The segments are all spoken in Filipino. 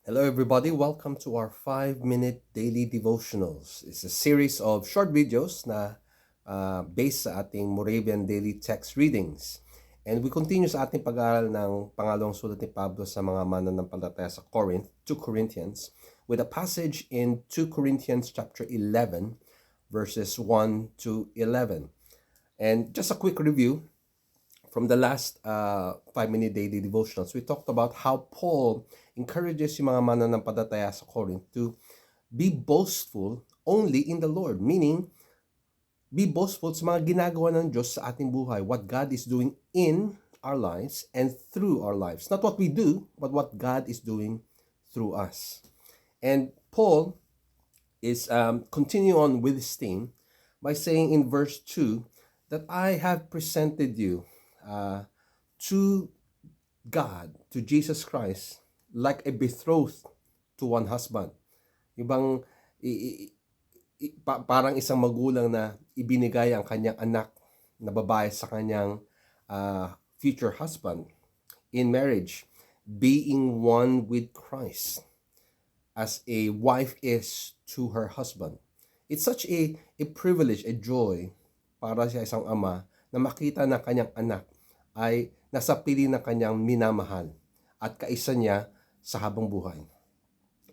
Hello, everybody. Welcome to our 5-minute daily devotionals. It's a series of short videos na based sa ating Moravian daily text readings. And we continue sa ating pag-aaral ng pangalawang sulat ni Pablo sa mga mananampalataya sa Corinth, 2 Corinthians, with a passage in 2 Corinthians chapter 11, verses 1 to 11. And just a quick review, from the last 5-minute daily devotionals, we talked about how Paul encourages yung mga mananampalataya sa Corinth to be boastful only in the Lord. Meaning, be boastful sa mga ginagawa ng Diyos sa ating buhay. What God is doing in our lives and through our lives. Not what we do, but what God is doing through us. And Paul is continue on with this theme by saying in verse 2 that I have presented you to God, to Jesus Christ, like a betrothed to one husband. Ibang parang isang magulang na ibinigay ang kanyang anak na babae sa kanyang future husband in marriage, being one with Christ, as a wife is to her husband. It's such a privilege, a joy para sa isang ama na makita na kanyang anak ay nasa piling ng kanyang minamahal at kaisa niya sa habang buhay.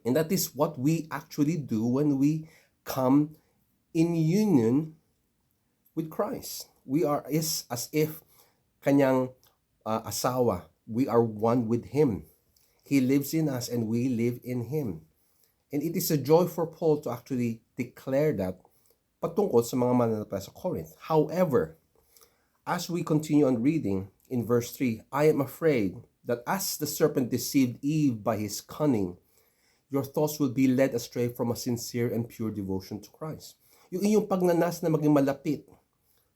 And that is what we actually do when we come in union with Christ. We are as if kanyang asawa. We are one with Him. He lives in us and we live in Him. And it is a joy for Paul to actually declare that patungkol sa mga mananampalataya sa Corinth. However, as we continue on reading in verse 3, I am afraid that as the serpent deceived Eve by his cunning, your thoughts will be led astray from a sincere and pure devotion to Christ. Yung inyong pagnanas na maging malapit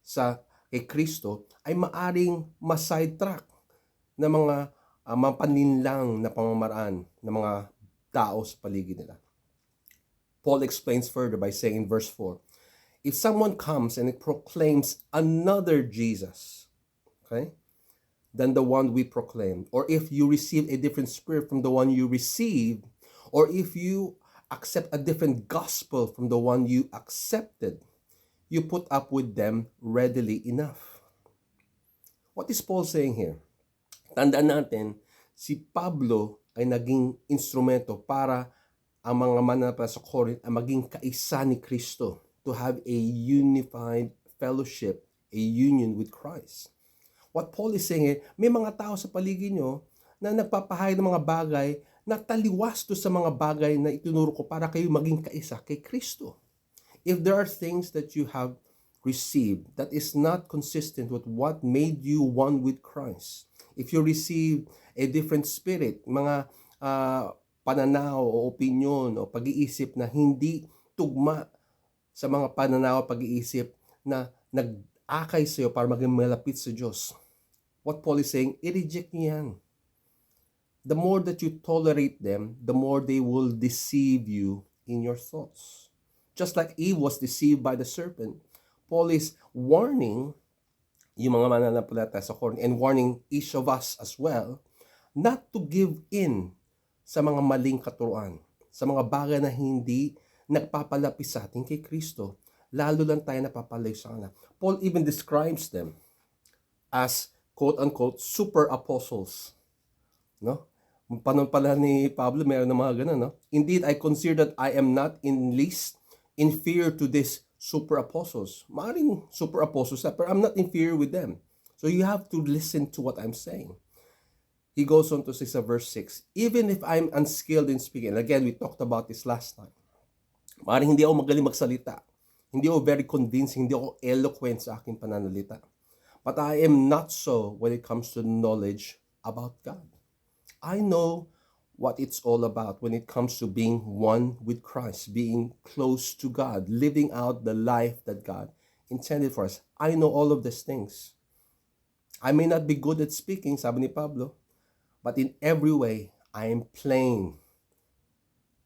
sa kay Kristo ay maaring ma-sidetrack ng mga mapaninlang na pamamaraan ng mga tao sa paligid nila. Paul explains further by saying in verse 4, if someone comes and proclaims another Jesus, okay, than the one we proclaimed, or if you receive a different spirit from the one you received, or if you accept a different gospel from the one you accepted, you put up with them readily enough. What is Paul saying here? Tandaan natin, si Pablo ay naging instrumento para ang mga mananampalataya sa Corinth ay maging kaisa ni Kristo, to have a unified fellowship, a union with Christ. What Paul is saying, may mga tao sa paligid nyo na nagpapahayag ng mga bagay na taliwas to sa mga bagay na itinuro ko para kayo maging kaisa kay Kristo. If there are things that you have received that is not consistent with what made you one with Christ, if you receive a different spirit, mga pananaw o opinion o pag-iisip na hindi tugma sa mga pananaw at pag-iisip na nag-akay sa iyo para maging malapit sa Diyos, what Paul is saying, i-reject niyo yan. The more that you tolerate them, the more they will deceive you in your thoughts. Just like Eve was deceived by the serpent, Paul is warning yung mga mananampalataya sa Corinth and warning each of us as well not to give in sa mga maling katuruan, sa mga bagay na hindi nagpapalapit sa atin kay Kristo. Lalo lang tayo napapalayo sa Kanya. Paul even describes them as quote-unquote super apostles. No? Panon pala ni Pablo, meron na mga ganun, no? Indeed, I consider that I am not in least inferior to these super apostles. Maaring super apostles, but I'm not inferior with them. So you have to listen to what I'm saying. He goes on to say sa verse 6, even if I'm unskilled in speaking, and again, we talked about this last time, maaring hindi ako magaling magsalita, hindi ako very convincing, hindi ako eloquent sa aking pananalita. But I am not so when it comes to knowledge about God. I know what it's all about when it comes to being one with Christ, being close to God, living out the life that God intended for us. I know all of these things. I may not be good at speaking, sabi ni Pablo, but in every way, I am plain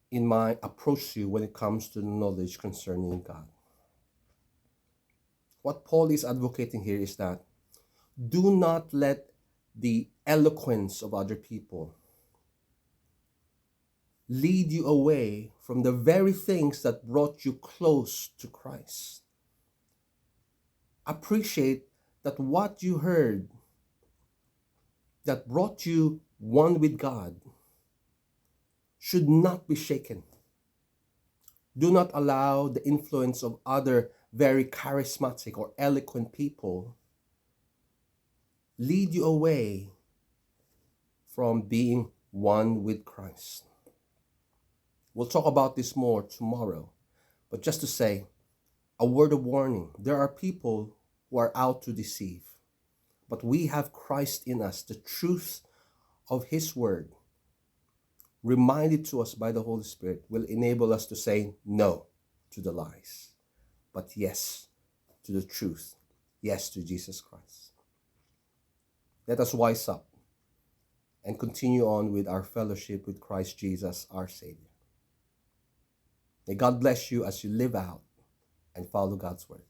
in my approach to you when it comes to knowledge concerning God. What Paul is advocating here is that do not let the eloquence of other people lead you away from the very things that brought you close to Christ. Appreciate that what you heard that brought you one with God should not be shaken. Do not allow the influence of other very charismatic or eloquent people lead you away from being one with Christ. We'll talk about this more tomorrow, but just to say, a word of warning, there are people who are out to deceive, but we have Christ in us, the truth of His word, reminded to us by the Holy Spirit, will enable us to say no to the lies, but yes to the truth, yes to Jesus Christ. Let us wise up and continue on with our fellowship with Christ Jesus, our Savior. May God bless you as you live out and follow God's word.